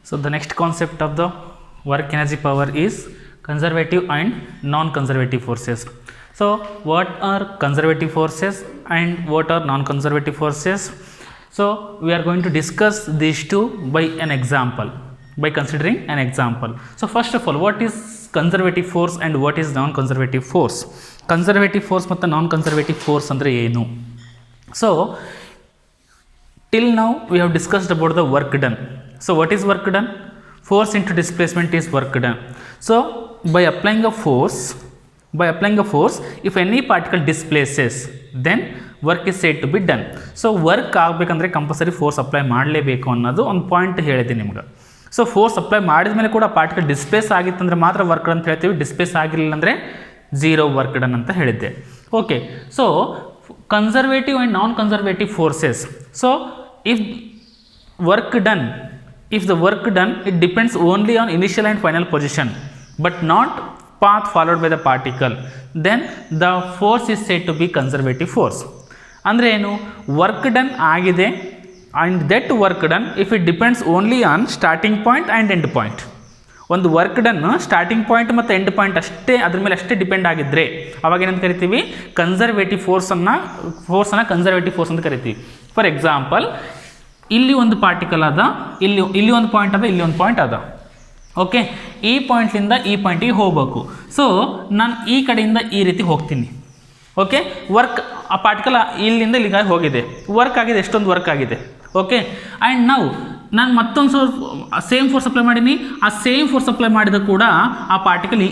So the next concept of the work energy power is conservative and non-conservative forces. So what are conservative forces and what are non-conservative forces? So we are going to discuss these two by an example, by considering an example. So first of all, what is conservative force and what is non-conservative force? Conservative force ಮತ್ತು non-conservative force ಅಂದರೆ ಏನು? So till now we have discussed about the work done. So what is work done? Force into displacement is work done. So by applying a force, if any particle displaces, then work is said to be done. So work ಆಗಬೇಕಂದ್ರೆ compulsory force apply ಮಾಡಲೇಬೇಕು ಅನ್ನೋದು ಒಂದು point ಹೇಳಿದೆ ನಿಮ್ಗೆ. So force apply ಮಾಡಿದ ಮೇಲೆ ಕೂಡ particle displays ಆಗಿತ್ತಂದರೆ ಮಾತ್ರ ವರ್ಕ್ ಡನ್ ಅಂತ ಹೇಳ್ತೀವಿ, ಡಿಸ್ಪ್ಲೇಸ್ ಆಗಿರಲಿಲ್ಲ ಅಂದರೆ ಝೀರೋ ವರ್ಕ್ ಡನ್ ಅಂತ ಹೇಳಿದ್ದೆ. Okay, so conservative and non conservative forces. So if the work done, it depends only on initial and final position but not path followed by the particle, then the force is said to be conservative force. ಅಂದರೆ ಏನು? Work done ಆಗಿದೆ and that work done if it depends only on starting point and end point. ಒಂದು work done starting point ಮತ್ತು end point ಅಷ್ಟೇ, ಅದ್ರ ಮೇಲೆ ಅಷ್ಟೇ depend ಆಗಿದ್ದರೆ ಅವಾಗ ಏನಂತ ಕರಿತೀವಿ? ಕನ್ಸರ್ವೇಟಿವ್ ಫೋರ್ಸನ್ನು ಕನ್ಸರ್ವೇಟಿವ್ ಫೋರ್ಸ್ ಅಂತ ಕರಿತೀವಿ. ಫಾರ್ ಎಕ್ಸಾಂಪಲ್, ಇಲ್ಲಿ ಒಂದು ಪಾರ್ಟಿಕಲ್ ಅದ, ಇಲ್ಲಿ ಒಂದು ಪಾಯಿಂಟ್ ಅದ, ಇಲ್ಲಿ ಒಂದು ಪಾಯಿಂಟ್ ಅದ. ಓಕೆ, ಈ ಪಾಯಿಂಟ್ಲಿಂದ ಈ ಪಾಯಿಂಟಿಗೆ ಹೋಗಬೇಕು. ಸೊ ನಾನು ಈ ಕಡೆಯಿಂದ ಈ ರೀತಿ ಹೋಗ್ತೀನಿ. ಓಕೆ, ವರ್ಕ್ ಆ ಪಾರ್ಟಿಕಲ್ ಇಲ್ಲಿಂದ ಇಲ್ಲಿಗೆ ಹೋಗಿದೆ, ವರ್ಕ್ ಆಗಿದೆ, ಎಷ್ಟೊಂದು ವರ್ಕ್ ಆಗಿದೆ. ಓಕೆ, ಆ್ಯಂಡ್ ನಾವು ನಾನು ಮತ್ತೊಂದು ಸೇಮ್ ಫೋರ್ಸ್ ಅಪ್ಲೈ ಮಾಡೀನಿ, ಆ ಸೇಮ್ ಫೋರ್ಸ್ ಅಪ್ಲೈ ಮಾಡಿದ ಕೂಡ ಆ ಪಾರ್ಟಿಕಲ್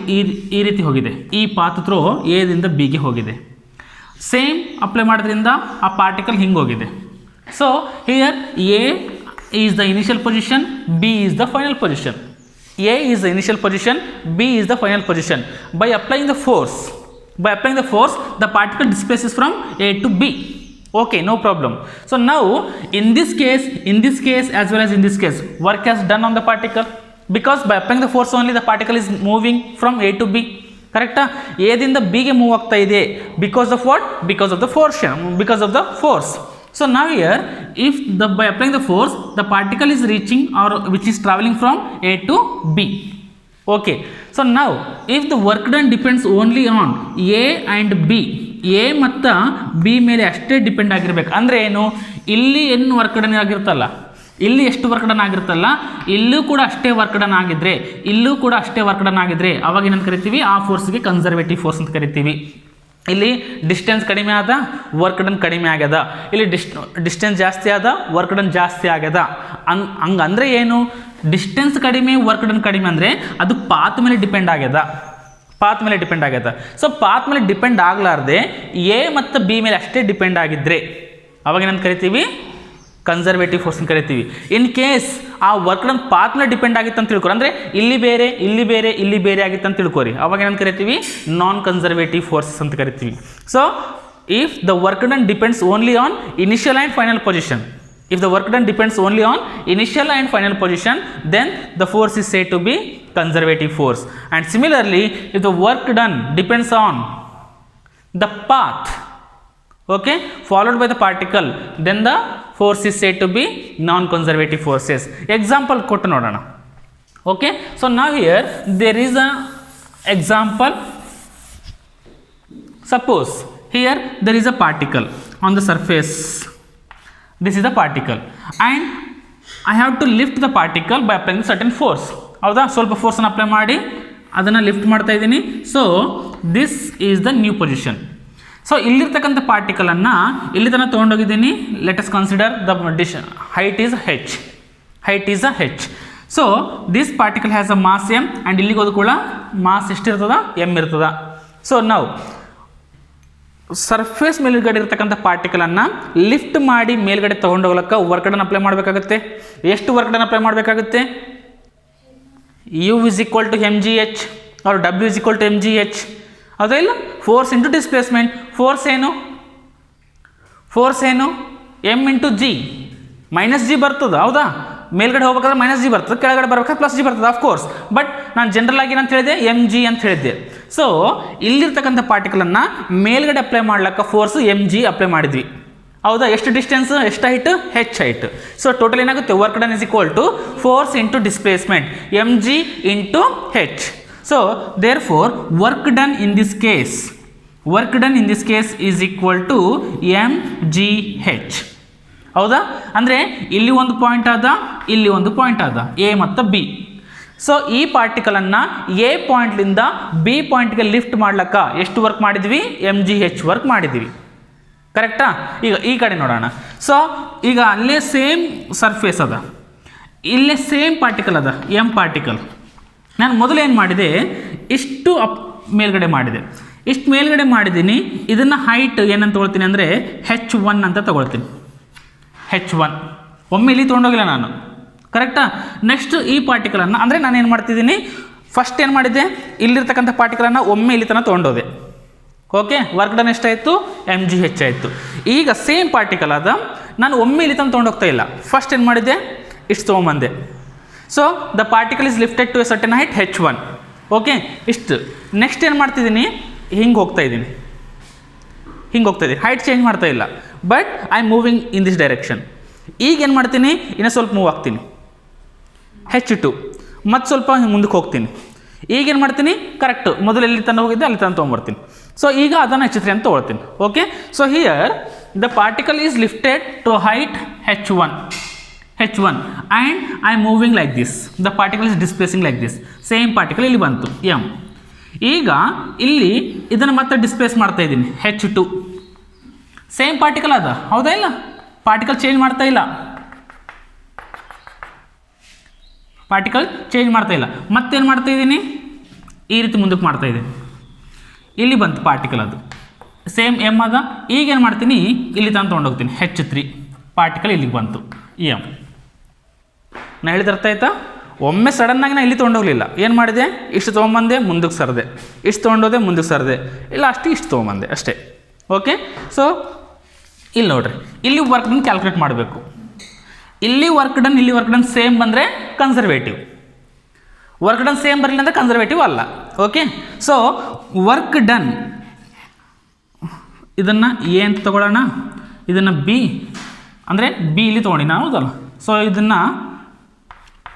ಈ ರೀತಿ ಹೋಗಿದೆ, ಈ ಪಾತ್ ಥ್ರೂ ಎದಿಂದ ಬಿಗೆ ಹೋಗಿದೆ. ಸೇಮ್ ಅಪ್ಲೈ ಮಾಡೋದ್ರಿಂದ ಆ ಪಾರ್ಟಿಕಲ್ ಹಿಂಗೆ ಹೋಗಿದೆ. So here A is the initial position, B is the final position. A is the initial position, B is the final position. By applying the force, the particle displaces from A to B. Okay, no problem. So now in this case as well as in this case, work has done on the particle, because by applying the force only the particle is moving from A to B. Correct? A ದಿಂದ B ಗೆ move ಆಗ್ತಾ ಇದೆ because of what? Because of the force. So now here, if by applying the force, the particle is reaching or which is traveling from A to B. Okay, so now if the work done depends only on A and B, A ಮತ್ತು B ಮೇಲೆ ಅಷ್ಟೇ depend ಆಗಿರ್ಬೇಕು. ಅಂದರೆ ಏನು? ಇಲ್ಲಿ ಏನು work done ಆಗಿರುತ್ತಲ್ಲ, ಇಲ್ಲಿ ಎಷ್ಟು ವರ್ಕ್ ಡನ್ ಆಗಿರುತ್ತಲ್ಲ, ಇಲ್ಲೂ ಕೂಡ ಅಷ್ಟೇ ವರ್ಕ್ ಡನ್ ಆಗಿದ್ರೆ, ಇಲ್ಲೂ ಕೂಡ ಅಷ್ಟೇ ವರ್ಕ್ ಡನ್ ಆಗಿದ್ರೆ ಅವಾಗ ಏನಂತ ಕರಿತೀವಿ? ಆ ಫೋರ್ಸ್ಗೆ ಕನ್ಸರ್ವೇಟಿವ್ ಫೋರ್ಸ್ ಅಂತ ಕರಿತೀವಿ. ಇಲ್ಲಿ ಡಿಸ್ಟೆನ್ಸ್ ಕಡಿಮೆ ಆದ, ವರ್ಕ್ ಡನ್ ಕಡಿಮೆ ಆಗ್ಯದ, ಇಲ್ಲಿ ಡಿಸ್ಟೆನ್ಸ್ ಜಾಸ್ತಿ ಆದ, ವರ್ಕ್ ಡನ್ ಜಾಸ್ತಿ ಆಗ್ಯದ. ಹಂಗಂದ್ರೆ ಏನು? ಡಿಸ್ಟೆನ್ಸ್ ಕಡಿಮೆ, ವರ್ಕ್ ಡನ್ ಕಡಿಮೆ ಅಂದರೆ ಅದು ಪಾತ್ ಮೇಲೆ ಡಿಪೆಂಡ್ ಆಗ್ಯದ. ಸೊ ಪಾತ್ ಮೇಲೆ ಡಿಪೆಂಡ್ ಆಗಲಾರ್ದೆ ಎ ಮತ್ತು ಬಿ ಮೇಲೆ ಅಷ್ಟೇ ಡಿಪೆಂಡ್ ಆಗಿದ್ದರೆ ಅವಾಗ ಏನಂತ ಕರಿತೀವಿ? ಕನ್ಸರ್ವೇಟಿವ್ ಫೋರ್ಸ್ ಅಂತ ಕರಿತೀವಿ. ಇನ್ ಕೇಸ್ ಆ ವರ್ಕ್ ಡನ್ ಪಾತ್ ಮೇಲೆ ಡಿಪೆಂಡ್ ಆಗಿತ್ತು ಅಂತ ತಿಳ್ಕೊರಿ, ಅಂದರೆ ಇಲ್ಲಿ ಬೇರೆ ಆಗಿತ್ತು ಅಂತ ತಿಳ್ಕೊರಿ, ಅವಾಗ ಏನಂತ ಕರಿತೀವಿ? ನಾನ್ ಕನ್ಸರ್ವೇಟಿವ್ ಫೋರ್ಸಸ್ ಅಂತ ಕರಿತೀವಿ. So if the work done depends only on initial and final position, then the force is said to be conservative force. And similarly, if the work done depends on the path, okay, followed by the particle, then the force is said to be non-conservative forces. Example ಕೊಟ್ಟು ನೋಡೋಣ. Okay, so now here there is a example. Suppose here there is a particle on the surface. This is the particle and I have to lift the particle by applying certain force. ಹೌದಾ? ಸ್ವಲ್ಪ ಫೋರ್ಸನ್ನು apply ಮಾಡಿ ಅದನ್ನು lift ಮಾಡ್ತಾ ಇದ್ದೀನಿ. So this is the new position. So ಇಲ್ಲಿರ್ತಕ್ಕಂಥ ಪಾರ್ಟಿಕಲನ್ನು ಇಲ್ಲಿ ತನಕ ತೊಗೊಂಡೋಗಿದ್ದೀನಿ. Let us consider the height is a H. So this particle has a mass M and ಇಲ್ಲಿಗೆ ಹೋದ ಕೂಡ ಮಾಸ್ ಎಷ್ಟಿರ್ತದ? ಎಮ್ ಇರ್ತದ. ಸೊ ನಾವು ಸರ್ಫೇಸ್ ಮೇಲ್ಗಡೆ ಇರ್ತಕ್ಕಂಥ ಪಾರ್ಟಿಕಲನ್ನು ಲಿಫ್ಟ್ ಮಾಡಿ ಮೇಲ್ಗಡೆ ತೊಗೊಂಡೋಗ್ಲಕ್ಕ ವರ್ಕ್ ಡನ್ ಅಪ್ಲೈ ಮಾಡಬೇಕಾಗುತ್ತೆ. ಎಷ್ಟು ವರ್ಕ್ ಡನ್ ಅಪ್ಲೈ ಮಾಡಬೇಕಾಗುತ್ತೆ? U is equal to mgh or W is equal to mgh. ಹೌದಾ ಇಲ್ಲ? Force into displacement. ಫೋರ್ಸ್ ಏನು? M into G. Minus G ಬರ್ತದೆ. ಹೌದಾ? ಮೇಲ್ಗಡೆ ಹೋಗ್ಬೇಕಾದ್ರೆ ಮೈನಸ್ ಜಿ ಬರ್ತದೆ, ಕೆಳಗಡೆ ಬರ್ಬೇಕಾದ್ರೆ ಪ್ಲಸ್ ಜಿ ಬರ್ತದೆ ಆಫ್ಕೋರ್ಸ್. ಬಟ್ ನಾನು ಜನರಲ್ ಆಗಿ ಏನಂತ ಹೇಳಿದೆ? ಎಮ್ ಜಿ ಅಂತ ಹೇಳಿದ್ದೆ. ಸೊ ಇಲ್ಲಿರ್ತಕ್ಕಂಥ ಪಾರ್ಟಿಕಲನ್ನು ಮೇಲ್ಗಡೆ ಅಪ್ಲೈ ಮಾಡ್ಲಿಕ್ಕೆ ಫೋರ್ಸ್ ಎಮ್ ಜಿ ಅಪ್ಲೈ ಮಾಡಿದ್ವಿ. ಹೌದಾ? ಎಷ್ಟು ಡಿಸ್ಟೆನ್ಸ್, ಎಷ್ಟು height, H height. So total ಏನಾಗುತ್ತೆ, work done is equal to force into displacement M G into H. So therefore work done in this case is equal to M G H. ಹೌದಾ? ಅಂದರೆ ಇಲ್ಲಿ ಒಂದು point ಆದ, ಇಲ್ಲಿ ಒಂದು point ಆದ, A ಮತ್ತು ಬಿ. ಸೊ ಈ ಪಾರ್ಟಿಕಲನ್ನು ಎ ಪಾಯಿಂಟ್ಲಿಂದ ಬಿ ಪಾಯಿಂಟ್ಗೆ ಲಿಫ್ಟ್ ಮಾಡ್ಲಕ್ಕ ಎಷ್ಟು ವರ್ಕ್ ಮಾಡಿದ್ವಿ, ಎಮ್ ಜಿ ಹೆಚ್ ವರ್ಕ್ ಮಾಡಿದ್ವಿ. ಕರೆಕ್ಟಾ? ಈಗ ಈ ಕಡೆ ನೋಡೋಣ. ಸೊ ಈಗ ಅಲ್ಲೇ ಸೇಮ್ ಸರ್ಫೇಸ್ ಅದ, ಇಲ್ಲೇ ಸೇಮ್ ಪಾರ್ಟಿಕಲ್ ಅದ, ಎಮ್ ಪಾರ್ಟಿಕಲ್. ನಾನು ಮೊದಲು ಏನು ಮಾಡಿದೆ, ಇಷ್ಟು ಮೇಲ್ಗಡೆ ಮಾಡಿದೆ, ಇಷ್ಟು ಮೇಲ್ಗಡೆ ಮಾಡಿದ್ದೀನಿ. ಇದನ್ನು ಹೈಟ್ ಏನಂತ ತೊಗೊಳ್ತೀನಿ ಅಂದರೆ H1 ಅಂತ ತೊಗೊಳ್ತೀನಿ. H1 ಒಮ್ಮೆ ಇಲ್ಲಿ ತೊಗೊಂಡೋಗಿಲ್ಲ ನಾನು. ಕರೆಕ್ಟಾ? ನೆಕ್ಸ್ಟ್ ಈ ಪಾರ್ಟಿಕಲನ್ನು ಅಂದರೆ ನಾನು ಏನು ಮಾಡ್ತಿದ್ದೀನಿ, ಫಸ್ಟ್ ಏನು ಮಾಡಿದ್ದೆ, ಇಲ್ಲಿರ್ತಕ್ಕಂಥ ಪಾರ್ಟಿಕಲನ್ನು ಒಮ್ಮೆ ಇಲ್ಲಿ ತನಕ ತೊಗೊಂಡೋದೆ. ಓಕೆ, ವರ್ಕ್ ಡನ್ ಎಷ್ಟಾಯಿತು, ಎಮ್ ಜಿ ಹೆಚ್ ಆಯಿತು. ಈಗ ಸೇಮ್ ಪಾರ್ಟಿಕಲ್ ಆದ, ನಾನು ಒಮ್ಮೆ ಇಲ್ಲಿ ತನಕ ತೊಗೊಂಡೋಗ್ತಾ ಇಲ್ಲ. ಫಸ್ಟ್ ಏನು ಮಾಡಿದ್ದೆ, ಇಷ್ಟು ತೊಗೊಂಬಂದೆ. So the particle is lifted to a certain height H1. Okay, ಇಷ್ಟು. ನೆಕ್ಸ್ಟ್ ಏನು ಮಾಡ್ತಿದ್ದೀನಿ, ಹಿಂಗೆ ಹೋಗ್ತಾ ಇದ್ದೀನಿ, ಹೈಟ್ ಚೇಂಜ್ ಮಾಡ್ತಾ ಇಲ್ಲ, but I am moving in this direction. ಈಗ ಏನು ಮಾಡ್ತೀನಿ, ಇನ್ನೂ ಸ್ವಲ್ಪ ಮೂವ್ ಆಗ್ತೀನಿ, H2, ಮತ್ತು ಸ್ವಲ್ಪ ಮುಂದಕ್ಕೆ ಹೋಗ್ತೀನಿ. ಈಗೇನು ಮಾಡ್ತೀನಿ, ಕರೆಕ್ಟು ಮೊದಲು ಎಲ್ಲಿ ತನಕ ಹೋಗಿದ್ದೆ ಅಲ್ಲಿ ತನಕ ತೊಗೊಂಬರ್ತೀನಿ. ಸೊ ಈಗ ಅದನ್ನು H3 ಅಂತ ತೊಗೊಳ್ತೀನಿ. Okay, so here the particle is lifted to height H1 and I am moving like this. The particle is displacing like this. Same particle ಇಲ್ಲಿ ಬಂತು ಎಮ್. ಈಗ ಇಲ್ಲಿ ಇದನ್ನು ಮತ್ತೆ ಡಿಸ್ಪ್ಲೇಸ್ ಮಾಡ್ತಾ ಇದ್ದೀನಿ H2. ಸೇಮ್ ಪಾರ್ಟಿಕಲ್ ಅದ, ಹೌದಾ ಇಲ್ಲ? ಪಾರ್ಟಿಕಲ್ ಚೇಂಜ್ ಮಾಡ್ತಾ ಇಲ್ಲ, ಮತ್ತೇನು ಮಾಡ್ತಾ ಇದ್ದೀನಿ, ಈ ರೀತಿ ಮುಂದಕ್ಕೆ ಮಾಡ್ತಾ ಇದ್ದೀನಿ. ಇಲ್ಲಿ ಬಂತು ಪಾರ್ಟಿಕಲ್, ಅದು ಸೇಮ್ ಎಮ್ ಅದ. ಈಗೇನು ಮಾಡ್ತೀನಿ, ಇಲ್ಲಿ ತಂದು ತೊಗೊಂಡೋಗ್ತೀನಿ H3, ಪಾರ್ಟಿಕಲ್ ಇಲ್ಲಿಗೆ ಬಂತು ಎಮ್. ನಾನು ಹೇಳಿದ ಅರ್ಥ ಆಯ್ತಾ? ಒಮ್ಮೆ ಸಡನ್ನಾಗಿ ನಾನು ಇಲ್ಲಿ ತೊಗೊಂಡೋಗ್ಲಿಲ್ಲ, ಏನು ಮಾಡಿದೆ, ಇಷ್ಟು ತೊಗೊಂಬಂದೆ, ಮುಂದಕ್ಕೆ ಸರದೆ, ಇಷ್ಟು ತೊಗೊಂಡೋದೆ, ಮುಂದಕ್ಕೆ ಸರದೆ, ಇಲ್ಲ ಅಷ್ಟು ಇಷ್ಟು ತೊಗೊಂಬಂದೆ ಅಷ್ಟೇ. ಓಕೆ, ಸೊ ಇಲ್ಲಿ ನೋಡ್ರಿ, ಇಲ್ಲಿ ವರ್ಕ್ ಡನ್ ಕ್ಯಾಲ್ಕುಲೇಟ್ ಮಾಡಬೇಕು. ಇಲ್ಲಿ ವರ್ಕ್ ಡನ್ ಸೇಮ್ ಬಂದರೆ ಕನ್ಸರ್ವೇಟಿವ್, ವರ್ಕ್ ಡನ್ ಸೇಮ್ ಬರಲಿಲ್ಲ ಅಂದರೆ ಕನ್ಸರ್ವೇಟಿವ್ ಅಲ್ಲ. ಓಕೆ, ಸೊ ವರ್ಕ್ ಡನ್ ಇದನ್ನು ಎ ಅಂತ ತಗೊಳ್ಳೋಣ, ಇದನ್ನು ಬಿ ಅಂದರೆ ಬಿ ಇಲ್ಲಿ ತೊಗೊಂಡು ನಾವು ಹೌದಲ್ಲ. ಸೊ ಇದನ್ನು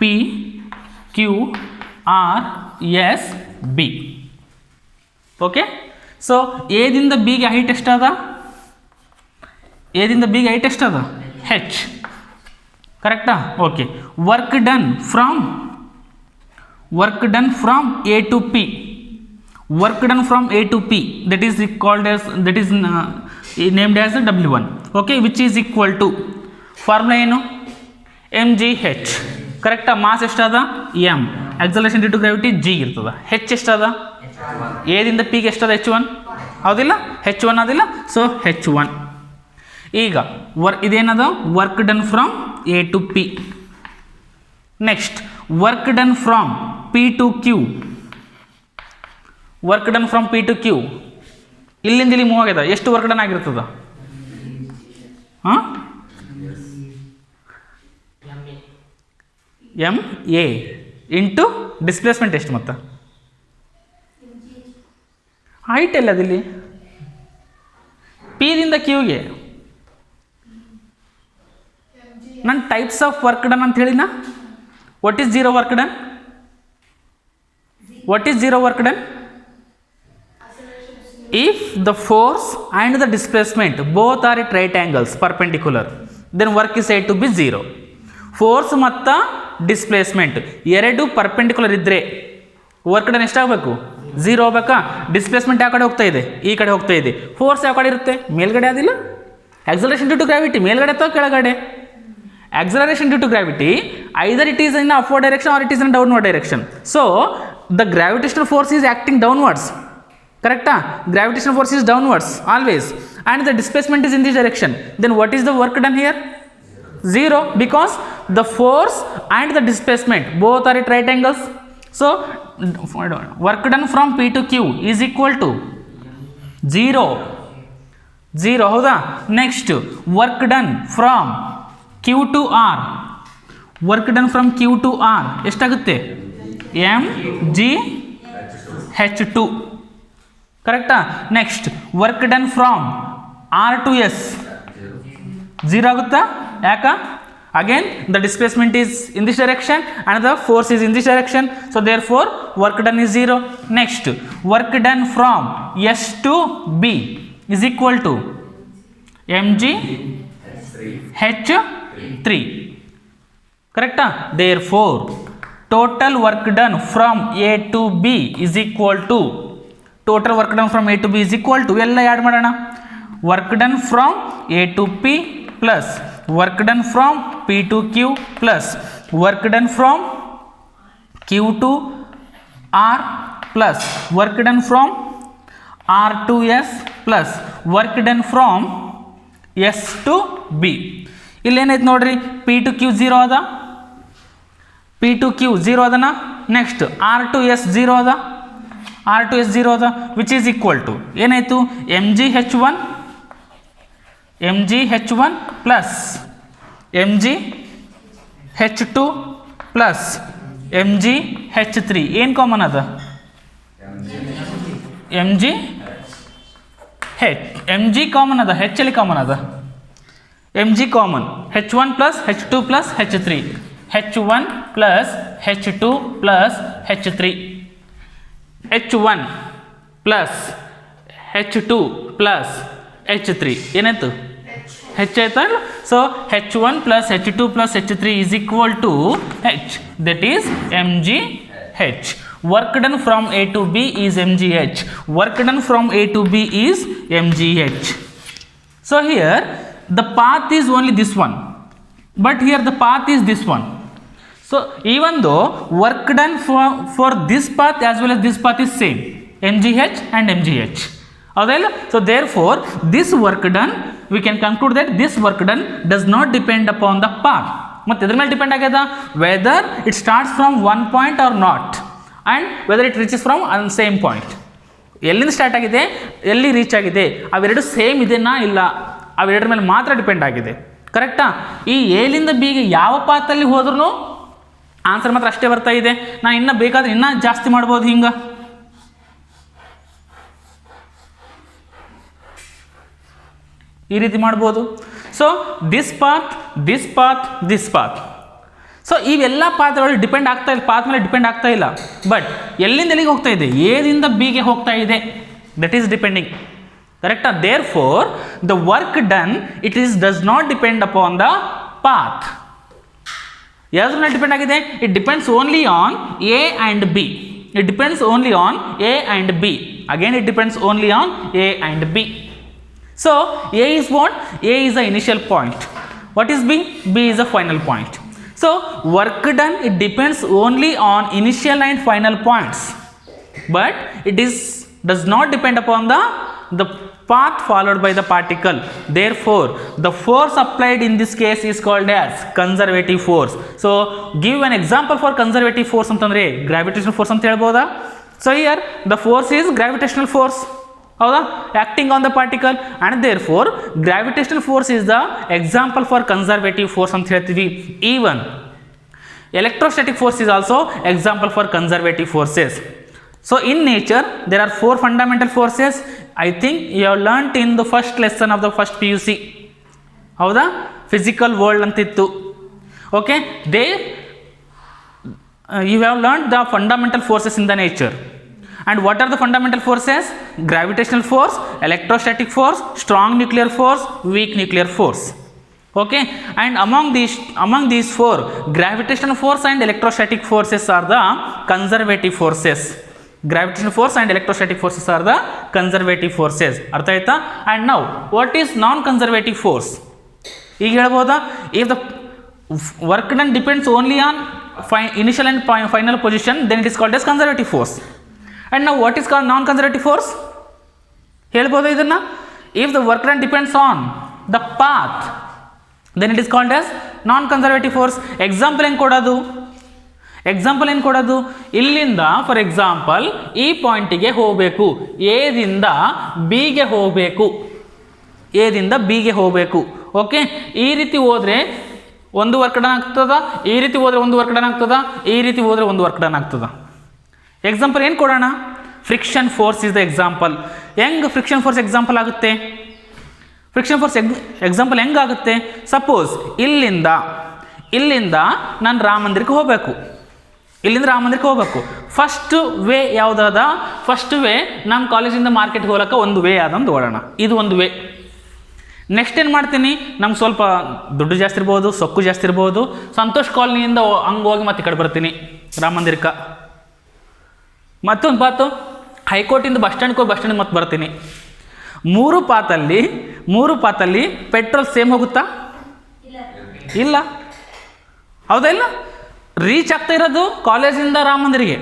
P Q R S B. Okay, so ಎದಿಂದ ಬಿಗೆ ಹೈಟ್ ಎಷ್ಟದ, ಹೆಚ್. ಕರೆಕ್ಟಾ? Okay, work done from A to P, that is called as, that is named as W1. Okay, which is equal to, formula ಏನು, mgh. ಕರೆಕ್ಟಾ? Mass ಎಷ್ಟದ, m, acceleration due to gravity g ಇರ್ತದ. h ಎಷ್ಟದ, ಎದಿಂದ ಪಿಗೆ ಎಷ್ಟದ, H1 ಹೌದಿಲ್ಲ, H1 ಅದಿಲ್ಲ. So H1. ಈಗ ಇದೇನದ, work done from A to P. Next work done from P to Q, ಇಲ್ಲಿಂದ ಇಲ್ಲಿ ಮೂವ್ ಆಗ್ಯದ, ಎಷ್ಟು ವರ್ಕ್ ಡನ್ ಆಗಿರ್ತದ, ಹಾಂ, ಎಮ್ ಎ ಇಂಟು ಡಿಸ್ಪ್ಲೇಸ್ಮೆಂಟ್ ಎಷ್ಟು, ಮತ್ತು ಹೈಟ್ ಎಲ್ಲ ಅದಿಲ್ಲಿ ಪಿದಿಂದ ಕ್ಯೂಗೆ. ನಾನು ಟೈಪ್ಸ್ ಆಫ್ ವರ್ಕ್ ಡನ್ ಅಂತ ಹೇಳಿನ. What is zero work done? If the force and the displacement both are at right angles perpendicular, then work is said to be 0. Force ಮತ್ತು displacement ಎರಡು perpendicular ಇದ್ದರೆ work done ಎಷ್ಟಾಗಬೇಕು, 0 ಹೋಗ್ಬೇಕಾ. Displacement ಯಾವ ಕಡೆ ಹೋಗ್ತಾ ಇದೆ, ಈ ಕಡೆ ಹೋಗ್ತಾ ಇದೆ. ಫೋರ್ಸ್ ಯಾವ ಕಡೆ ಇರುತ್ತೆ, ಮೇಲ್ಗಡೆ ಅದಿಲ್ಲ. ಆಕ್ಸಲರೇಷನ್ ಡ್ಯೂ ಟು ಗ್ರಾವಿಟಿ ಮೇಲ್ಗಡೆ ಅಥವಾ ಕೆಳಗಡೆ. Acceleration due to gravity either it is in upward direction or it is in downward direction. So the gravitational force is acting downwards. Correcta? Gravitational force is downwards always, and the displacement is in this direction. Then what is the work done here? 0, because the force and the displacement both are at right angles. So work done from P to Q is equal to 0. ಹೌದಾ? Next work done from Q to R, ಎಷ್ಟಾಗುತ್ತೆ, mgh2. ಕರೆಕ್ಟಾ? Next work done from R to S, 0 ಆಗುತ್ತಾ? ಯಾಕ? Again the displacement is in this direction and the force is in this direction, so therefore work done is 0. Next, work done from S to B is equal to mg h3. correcta? Therefore total work done from A to B is equal to ಎಲ್ಲ add ಮಾಡೋಣ. work done from A to P plus work done from P to Q plus work done from Q to R plus work done from R to S plus work done from S to B. ಇಲ್ಲೇನೈತೆ ನೋಡ್ರಿ, P to Q 0 ಅದ, P to Q 0 ಅದನ. Next R to S 0 ಅದ, R to S 0 ಅದ, which is equal to ಏನಾಯಿತು mg h1 plus mg h2 plus mg h3. ಏನು common ಅದ? mg common ಅದ, h ಅಲ್ಲಿ ಕಾಮನ್ ಅದ, mg common, h1 plus h2 plus h3, h1 plus h2 plus h3, h1 plus h2 plus h3 ಏನಾಯ್ತು? h ಆಯ್ತಲ್ಲ. So h1 plus h2 plus h3 is equal to h, that is mg h. Work done from A to B is mg h. Work done from A to B is mg h. So here the path is only this one, but here the path is this one. So even though work done for this path as well as this path is same, mgh and mgh. ಹೌದಲ್ಲ? So therefore this work done, we can conclude that this work done does not depend upon the path. ಮತ್ತೆ ಇದ್ರ ಮೇಲೆ depend ಆಗ್ಯದ, whether it starts from one point or not and whether it reaches from same point. ಎಲ್ಲಿಂದ start ಆಗಿದೆ, ಎಲ್ಲಿ reach ಆಗಿದೆ, ಅವೆರಡು same ಇದೆನಾ ಇಲ್ಲ, ಅವೆರಡರ ಮೇಲೆ ಮಾತ್ರ ಡಿಪೆಂಡ್ ಆಗಿದೆ. ಕರೆಕ್ಟಾ? ಈ ಎಲಿಂದ ಬಿಗೆ ಯಾವ ಪಾತಲ್ಲಿ ಹೋದ್ರೂ ಆನ್ಸರ್ ಮಾತ್ರ ಅಷ್ಟೇ ಬರ್ತಾ ಇದೆ. ನಾನು ಇನ್ನೂ ಬೇಕಾದ್ರೆ ಇನ್ನೂ ಜಾಸ್ತಿ ಮಾಡ್ಬೋದು, ಹಿಂಗೆ ಈ ರೀತಿ ಮಾಡ್ಬೋದು. So this path, this path, this path. So ಇವೆಲ್ಲ ಪಾತ್ಗಳು ಡಿಪೆಂಡ್ ಆಗ್ತಾ ಇಲ್ಲ, ಪಾತ್ ಮೇಲೆ ಡಿಪೆಂಡ್ ಆಗ್ತಾ ಇಲ್ಲ, ಬಟ್ ಎಲ್ಲಿಂದ ಎಲ್ಲಿಗೆ ಹೋಗ್ತಾ ಇದೆ, ಎದಿಂದ ಬಿಗೆ ಹೋಗ್ತಾ ಇದೆ, ದಟ್ ಈಸ್ ಡಿಪೆಂಡಿಂಗ್. ಕರೆಕ್ಟಾ? Therefore the work done it is does not depend upon the path. ಯಾವ್ದ್ರ ಮೇಲೆ ಡಿಪೆಂಡ್ ಆಗಿದೆ? It depends only on A and B. It depends only on A and B. Again it depends only on A and B. So A is what? A is the initial point. What is B? B is the final point. So work done, it depends only on initial and final points, but it does not depend upon the path followed by the particle. Therefore the force applied in this case is called as conservative force. So give an example for conservative force ಅಂತಂದ್ರೆ gravitational force ಅಂತ ಹೇಳ್ಬೋದಾ? So here the force is gravitational force. ಹೌದಾ? Acting on the particle, and therefore gravitational force is the example for conservative force ಅಂತ ಹೇಳ್ತೀವಿ. Even electrostatic force is also example for conservative forces. So in nature there are 4 fundamental forces. I think you have learned in the first lesson of the first PUC. ಹೌದಾ? Physical world ಅಂತಿತ್ತು. Okay, you have learned the fundamental forces in the nature. And what are the fundamental forces? Gravitational force, electrostatic force, strong nuclear force, weak nuclear force. Okay, and among these 4, gravitational force and electrostatic forces are the conservative forces. Gravitational force and electrostatic forces are the conservative forces. ಅರ್ಥ ಆಯ್ತಾ? And now what is non-conservative force? ಈಗ ಹೇಳ್ಬೋದಾ? if the work done depends only on initial and final position, then it is called as conservative force. And now what is called non-conservative force? ಹೇಳ್ಬೋದು ಇದನ್ನ. if the work done depends on the path, then it is called as non-conservative force. Example ಏನು ಕೊಡೋದು? ಇಲ್ಲಿಂದ for example ಈ ಪಾಯಿಂಟಿಗೆ ಹೋಗಬೇಕು, ಎದಿಂದ ಬಿಗೆ ಹೋಗಬೇಕು. Okay, ಈ ರೀತಿ ಹೋದರೆ ಒಂದು ವರ್ಕ್ ಡನ್ ಆಗ್ತದ, ಈ ರೀತಿ ಹೋದರೆ ಒಂದು ವರ್ಕ್ ಡನ್ ಆಗ್ತದ, ಈ ರೀತಿ ಹೋದರೆ ಒಂದು ವರ್ಕ್ ಡನ್ ಆಗ್ತದ. ಎಕ್ಸಾಂಪಲ್ ಏನು ಕೊಡೋಣ? Friction force is the example. ಹೆಂಗೆ ಫ್ರಿಕ್ಷನ್ ಫೋರ್ಸ್ ಎಕ್ಸಾಂಪಲ್ ಆಗುತ್ತೆ? ಫ್ರಿಕ್ಷನ್ ಫೋರ್ಸ್ ಎಕ್ಸಾಂಪಲ್ ಹೆಂಗಾಗುತ್ತೆ, ಸಪೋಸ್ ಇಲ್ಲಿಂದ ನಾನು ರಾಮ ಮಂದಿರಕ್ಕೆ ಹೋಗಬೇಕು, ಫಸ್ಟ್ ವೇ ಯಾವುದಾದ, ಫಸ್ಟ್ ವೇ ನಮ್ಮ ಕಾಲೇಜಿಂದ ಮಾರ್ಕೆಟ್ಗೆ ಹೋಗಕ್ಕೆ ಒಂದು ವೇ ಆದಂದು ಓಡೋಣ, ಇದು ಒಂದು ವೇ. ನೆಕ್ಸ್ಟ್ ಏನು ಮಾಡ್ತೀನಿ, ನಮ್ಗೆ ಸ್ವಲ್ಪ ದುಡ್ಡು ಜಾಸ್ತಿ ಇರ್ಬೋದು, ಸೊಕ್ಕು ಜಾಸ್ತಿ ಇರ್ಬೋದು, ಸಂತೋಷ್ ಕಾಲನಿಯಿಂದ ಹಂಗೆ ಹೋಗಿ ಮತ್ತೆ ಈ ಕಡೆ ಬರ್ತೀನಿ ರಾಮ ಮಂದಿರಕ್ಕೆ. ಮತ್ತೊಂದು ಪಾತು ಹೈಕೋರ್ಟಿಂದ ಬಸ್ ಸ್ಟ್ಯಾಂಡ್ಗೆ ಹೋಗಿ ಬಸ್ ಸ್ಟ್ಯಾಂಡ್ ಮತ್ತೆ ಬರ್ತೀನಿ. ಮೂರು ಪಾತಲ್ಲಿ ಪೆಟ್ರೋಲ್ ಸೇಮ್ ಹೋಗುತ್ತಾ? ಇಲ್ಲ, ಹೌದಾ? ಇಲ್ಲ, ರೀಚ್ ಆಗ್ತಾ ಇರೋದು ಕಾಲೇಜಿಂದ ರಾಮ ಮಂದಿರಿಗೆ.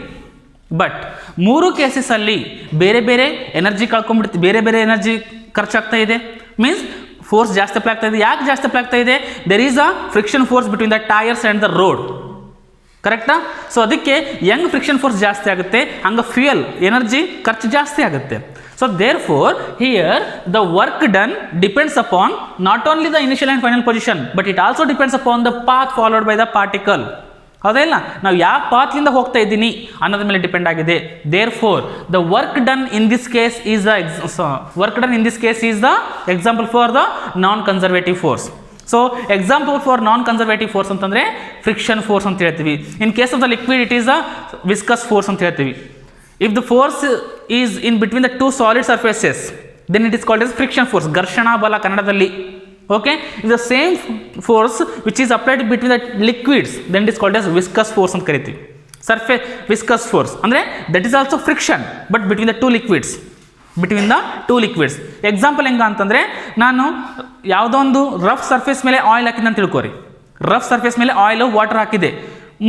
ಬಟ್ ಮೂರು ಕೇಸಸಲ್ಲಿ ಬೇರೆ ಬೇರೆ ಎನರ್ಜಿ ಕಳ್ಕೊಂಡ್ಬಿಡ್ತೀವಿ, ಬೇರೆ ಬೇರೆ ಎನರ್ಜಿ ಖರ್ಚಾಗ್ತಾ ಇದೆ. ಮೀನ್ಸ್ ಫೋರ್ಸ್ ಜಾಸ್ತಿ ಅಪ್ಲೈ ಆಗ್ತಾ ಇದೆ. ಯಾಕೆ ಜಾಸ್ತಿ ಅಪ್ಲೈ ಆಗ್ತಾ ಇದೆ? There is a friction force between the tyres and the road. ಕರೆಕ್ಟಾ? ಸೊ ಅದಕ್ಕೆ ಹೆಂಗೆ ಫ್ರಿಕ್ಷನ್ ಫೋರ್ಸ್ ಜಾಸ್ತಿ ಆಗುತ್ತೆ, ಹಂಗೆ ಫ್ಯೂಯಲ್ ಎನರ್ಜಿ ಖರ್ಚು ಜಾಸ್ತಿ ಆಗುತ್ತೆ. So therefore here the work done depends upon not only the initial and final position, but it also depends upon the path followed by the particle. ಹೌದಾ ಇಲ್ಲ? ನಾವು ಯಾವ ಪಾತ್ಲಿಂದ ಹೋಗ್ತಾ ಇದ್ದೀನಿ ಅನ್ನೋದ್ರ ಮೇಲೆ ಡಿಪೆಂಡ್ ಆಗಿದೆ. Therefore the work done in this case is the example for the non conservative force. So example for non conservative force ಅಂತಂದರೆ ಫ್ರಿಕ್ಷನ್ ಫೋರ್ಸ್ ಅಂತ ಹೇಳ್ತೀವಿ. In case of the liquid it is the viscous force ಅಂತ ಹೇಳ್ತೀವಿ. If the force is in between the two solid surfaces then it is called as friction force, ಘರ್ಷಣಾ ಬಲ ಕನ್ನಡದಲ್ಲಿ. Okay, if the same force which is applied between the liquids then it is called as viscous force ಅಂತ ಕರಿತೀವಿ. Viscous force ಅಂದರೆ that is also friction but between the two liquids. Example ಹೆಂಗ ಅಂತಂದರೆ, ನಾನು ಯಾವುದೋ ಒಂದು ರಫ್ ಸರ್ಫೇಸ್ ಮೇಲೆ oil ಹಾಕಿದೆ ಅಂತ ತಿಳ್ಕೊರಿ. ರಫ್ ಸರ್ಫೇಸ್ ಮೇಲೆ ಆಯಿಲು ವಾಟರ್ ಹಾಕಿದೆ,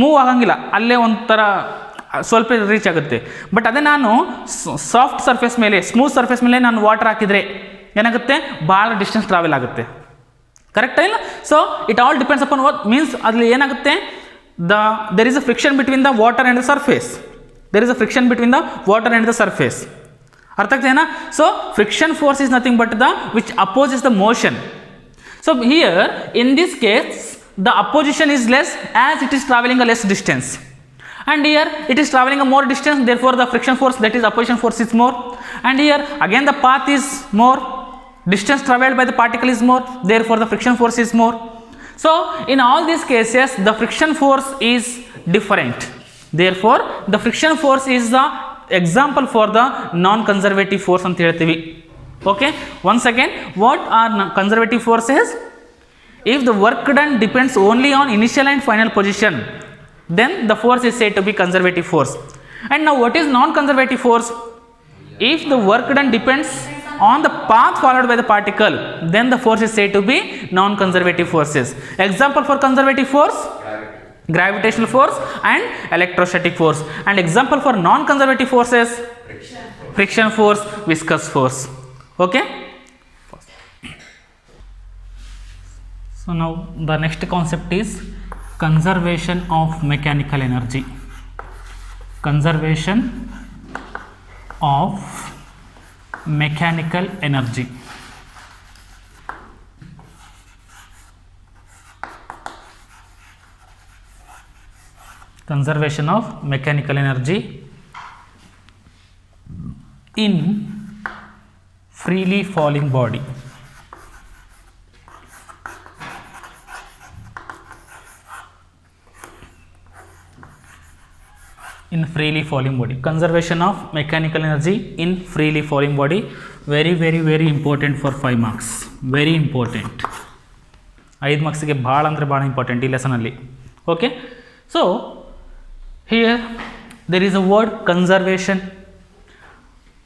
ಮೂವ್ ಆಗಂಗಿಲ್ಲ, ಅಲ್ಲೇ ಒಂಥರ ಸ್ವಲ್ಪ ರೀಚ್ ಆಗುತ್ತೆ. ಬಟ್ ಅದೇ ನಾನು ಸಾಫ್ಟ್ ಸರ್ಫೇಸ್ ಮೇಲೆ, ಸ್ಮೂತ್ ಸರ್ಫೇಸ್ ಮೇಲೆ ನಾನು ವಾಟರ್ ಹಾಕಿದರೆ ಏನಾಗುತ್ತೆ, ಭಾಳ ಡಿಸ್ಟೆನ್ಸ್ ಟ್ರಾವೆಲ್ ಆಗುತ್ತೆ. ಕರೆಕ್ಟಾ ಇಲ್ಲ? So it all depends upon what means, ಅಲ್ಲಿ ಏನಾಗುತ್ತೆ, there is a friction between the water and the surface. ಅರ್ಥ ಆಗ್ತದೇನಾ? So friction force is nothing but the which opposes the motion. So here in this case the opposition is less as it is traveling a less distance, and here it is traveling a more distance, therefore the friction force, that is opposition force, is more. And here again the path is more, distance traveled by the particle is more, therefore the friction force is more. So in all these cases the friction force is different, therefore the friction force is the example for the non conservative force anta heltivi. Okay, once again, what are conservative forces? If the work done depends only on initial and final position, then the force is said to be conservative force. And now what is non conservative force? If the work done depends on the path followed by the particle, then the force is said to be non conservative forces. Example for conservative force: gravitational force and electrostatic force. And example for non conservative forces: friction force, viscous force. Okay, so now the next concept is conservation of mechanical energy. Conservation of mechanical energy. Conservation of mechanical energy in freely falling body. In freely falling body, conservation of mechanical energy in freely falling body, very important for 5 marks. Very important, 5 marks ಗೆ ಭಾಳ ಅಂದರೆ ಭಾಳ important ಈ lesson ಅಲ್ಲಿ. Okay, so here there is a word conservation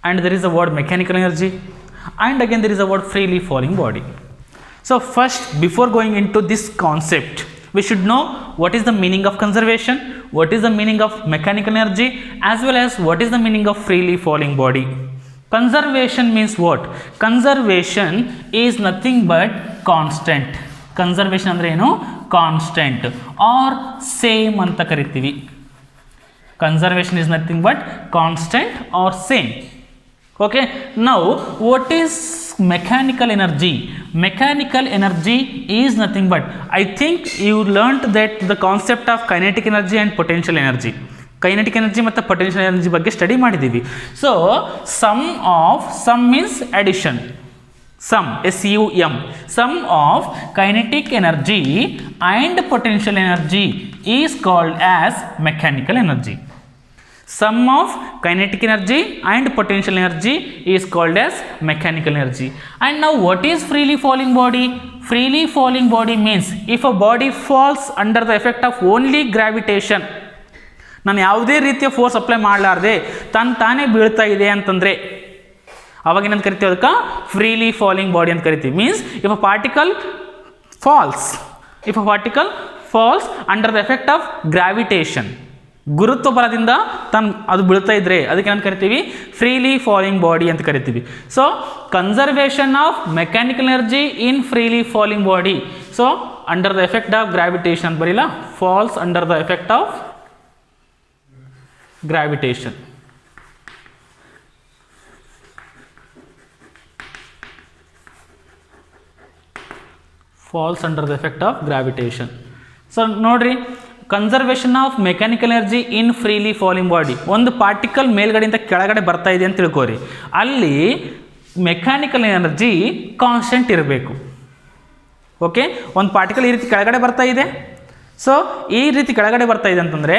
and there is a word mechanical energy, and again there is a word freely falling body. So first, before going into this concept, we should know what is the meaning of conservation, what is the meaning of mechanical energy, as well as what is the meaning of freely falling body. Conservation means what? Conservation is nothing but constant. Conservation ಅಂದ್ರೆ ಏನು? Constant or same ಅಂತ ಕರಿತೀವಿ. Conservation is nothing but constant or same. Okay, now what is mechanical energy? Mechanical energy is nothing but, I think you learnt that the concept of kinetic energy and potential energy. Kinetic energy ಮತ್ತು potential energy ಬಗ್ಗೆ study ಮಾಡಿದ್ದೀವಿ. So sum means addition. SUM, sum of kinetic energy and potential energy is called as mechanical energy. Sum of kinetic energy and potential energy is called as mechanical energy. And now what is freely falling body? Freely falling body means if a body falls under the effect of only gravitation, ನಾನು ಯಾವುದೇ ರೀತಿಯ force apply ಮಾಡಲಾರ್ದೆ ತಾನೇ ಬೀಳ್ತಾ ಇದೆ ಅಂತಂದರೆ ಅವಾಗ ಏನಂತ ಕರಿತೀವಿ, ಅದಕ್ಕೆ ಫ್ರೀಲಿ ಫಾಲಿಂಗ್ ಬಾಡಿ ಅಂತ ಕರಿತೀವಿ. Means if a particle falls under the effect of gravitation, ಗುರುತ್ವ ಬಲದಿಂದ ಅದು ಬೀಳ್ತಾ ಇದ್ರೆ ಅದಕ್ಕೆ ಏನಂತ ಕರಿತೀವಿ, ಫ್ರೀಲಿ ಫಾಲಿಂಗ್ ಬಾಡಿ ಅಂತ ಕರಿತೀವಿ. So conservation of mechanical energy in freely falling body. So under the effect of gravitation ಬರೀಲ್ಲ, falls under the effect of gravitation. Falls under the effect of gravitation. So ನೋಡ್ರಿ, conservation of mechanical energy in freely falling body. ಒಂದು particle ಮೇಲ್ಗಡೆಯಿಂದ ಕೆಳಗಡೆ ಬರ್ತಾ ಇದೆ ಅಂತ ತಿಳ್ಕೋರಿ, ಅಲ್ಲಿ ಮೆಕ್ಯಾನಿಕಲ್ ಎನರ್ಜಿ ಕಾನ್ಸ್ಟೆಂಟ್ ಇರಬೇಕು. ಓಕೆ, ಒಂದು ಪಾರ್ಟಿಕಲ್ ಈ ರೀತಿ ಕೆಳಗಡೆ ಬರ್ತಾ ಇದೆ. ಸೊ ಈ ರೀತಿ ಕೆಳಗಡೆ ಬರ್ತಾ ಇದೆ ಅಂತಂದರೆ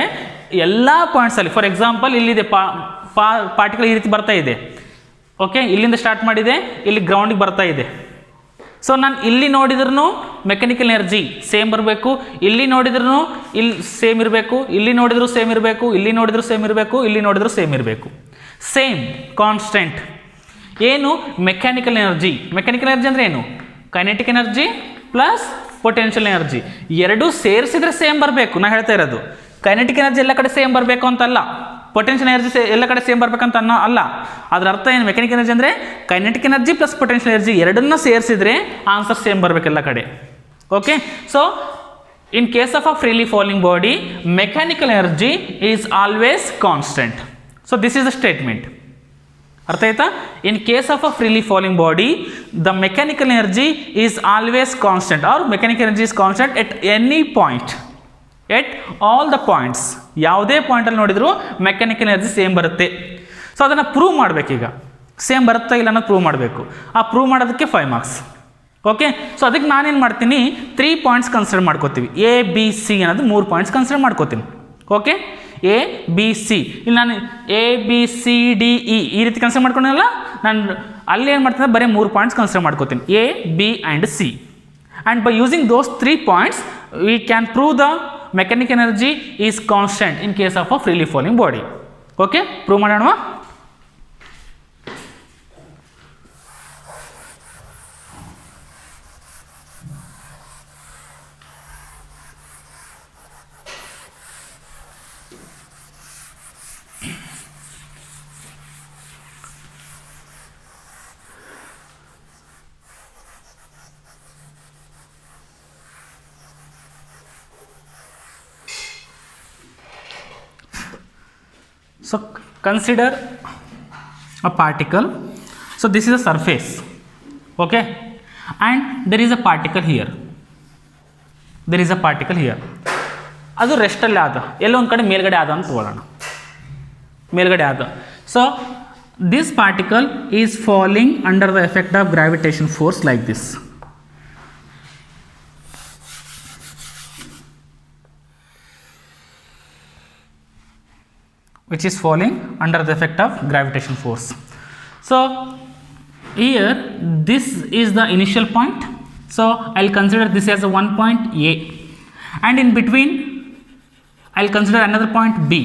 ಎಲ್ಲ ಪಾಯಿಂಟ್ಸಲ್ಲಿ, ಫಾರ್ ಎಕ್ಸಾಂಪಲ್ ಇಲ್ಲಿದೆ ಪಾರ್ಟಿಕಲ್ ಈ ರೀತಿ ಬರ್ತಾ ಇದೆ. ಓಕೆ, ಇಲ್ಲಿಂದ ಸ್ಟಾರ್ಟ್ ಮಾಡಿದೆ, ಇಲ್ಲಿ ಗ್ರೌಂಡಿಗೆ ಬರ್ತಾ ಇದೆ. ಸೊ ನಾನು ಇಲ್ಲಿ ನೋಡಿದ್ರೂ ಮೆಕ್ಯಾನಿಕಲ್ ಎನರ್ಜಿ ಸೇಮ್ ಬರಬೇಕು, ಇಲ್ಲಿ ನೋಡಿದ್ರೂ ಇಲ್ಲಿ ಸೇಮ್ ಇರಬೇಕು, ಇಲ್ಲಿ ನೋಡಿದ್ರು ಸೇಮ್ ಇರಬೇಕು, ಇಲ್ಲಿ ನೋಡಿದ್ರು ಸೇಮ್ ಇರಬೇಕು, ಇಲ್ಲಿ ನೋಡಿದ್ರು ಸೇಮ್ ಇರಬೇಕು. Same constant. ಏನು ಮೆಕ್ಯಾನಿಕಲ್ ಎನರ್ಜಿ ಅಂದರೆ ಏನು? Kinetic energy plus potential energy ಎರಡೂ ಸೇರಿಸಿದ್ರೆ ಸೇಮ್ ಬರಬೇಕು. ನಾನು ಹೇಳ್ತಾ ಇರೋದು ಕೈನೆಟಿಕ್ ಎನರ್ಜಿ ಎಲ್ಲ ಕಡೆ ಸೇಮ್ ಬರಬೇಕು ಅಂತಲ್ಲ, ಪೊಟೆನ್ಷಿಯಲ್ ಎನರ್ಜಿ ಎಲ್ಲ ಕಡೆ ಸೇಮ್ ಬರಬೇಕಂತ ಅಲ್ಲ. ಅದರ ಅರ್ಥ ಏನು? ಮೆಕ್ಯಾನಿಕ್ ಎನರ್ಜಿ ಅಂದರೆ kinetic energy plus potential energy ಎರಡನ್ನ ಸೇರಿಸಿದ್ರೆ ಆನ್ಸರ್ ಸೇಮ್ ಬರಬೇಕು ಎಲ್ಲ ಕಡೆ. Okay, so in case of a freely falling body mechanical energy is always constant. So this is the statement. ಅರ್ಥ ಆಯ್ತಾ? In case of a freely falling body the mechanical energy is always constant or mechanical energy is constant at any point, at all the points. ಯಾವುದೇ ಪಾಯಿಂಟಲ್ಲಿ ನೋಡಿದ್ರು mechanical energy same ಬರುತ್ತೆ. So ಅದನ್ನು prove ಮಾಡಬೇಕೀಗ, same ಬರುತ್ತಾ ಇಲ್ಲ ಅನ್ನೋದು prove ಮಾಡಬೇಕು. ಆ ಪ್ರೂವ್ ಮಾಡೋದಕ್ಕೆ 5 ಮಾರ್ಕ್ಸ್. ಓಕೆ, ಸೊ ಅದಕ್ಕೆ ನಾನೇನು ಮಾಡ್ತೀನಿ, 3 ಪಾಯಿಂಟ್ಸ್ ಕನ್ಸಿಡರ್ ಮಾಡ್ಕೋತೀವಿ. ABC ಅನ್ನೋದು 3 ಪಾಯಿಂಟ್ಸ್ ಕನ್ಸಿಡರ್ ಮಾಡ್ಕೋತೀನಿ. ಓಕೆ, ABC ಇಲ್ಲಿ ನಾನು ABCDE ಈ ರೀತಿ ಕನ್ಸಿಡರ್ ಮಾಡ್ಕೊಂಡಲ್ಲ, ನಾನು ಅಲ್ಲಿ ಏನು ಮಾಡ್ತೀನಿ, ಬರೀ 3 ಪಾಯಿಂಟ್ಸ್ ಕನ್ಸಿಡರ್ ಮಾಡ್ಕೋತೀನಿ, A, B and C. And by using those 3 points we can prove the mechanic energy is constant in case of a freely falling body. Okay, prove ಮಾಡೋಣ. So consider a particle. So this is a surface, okay, and there is a particle here. There is a particle here. ಅದು ರೆಸ್ಟಲ್ಲಿ ಆದ, ಎಲ್ಲೋ ಒಂದು ಕಡೆ ಮೇಲ್ಗಡೆ ಆದ ಅಂತ ತಗೊಳ್ಳೋಣ, ಮೇಲ್ಗಡೆ ಆದ. So this particle is falling under the effect of gravitation force like this. Which is falling under the effect of gravitation force. So here this is the initial point. So I'll consider this as a one point A, and in between I'll consider another point B,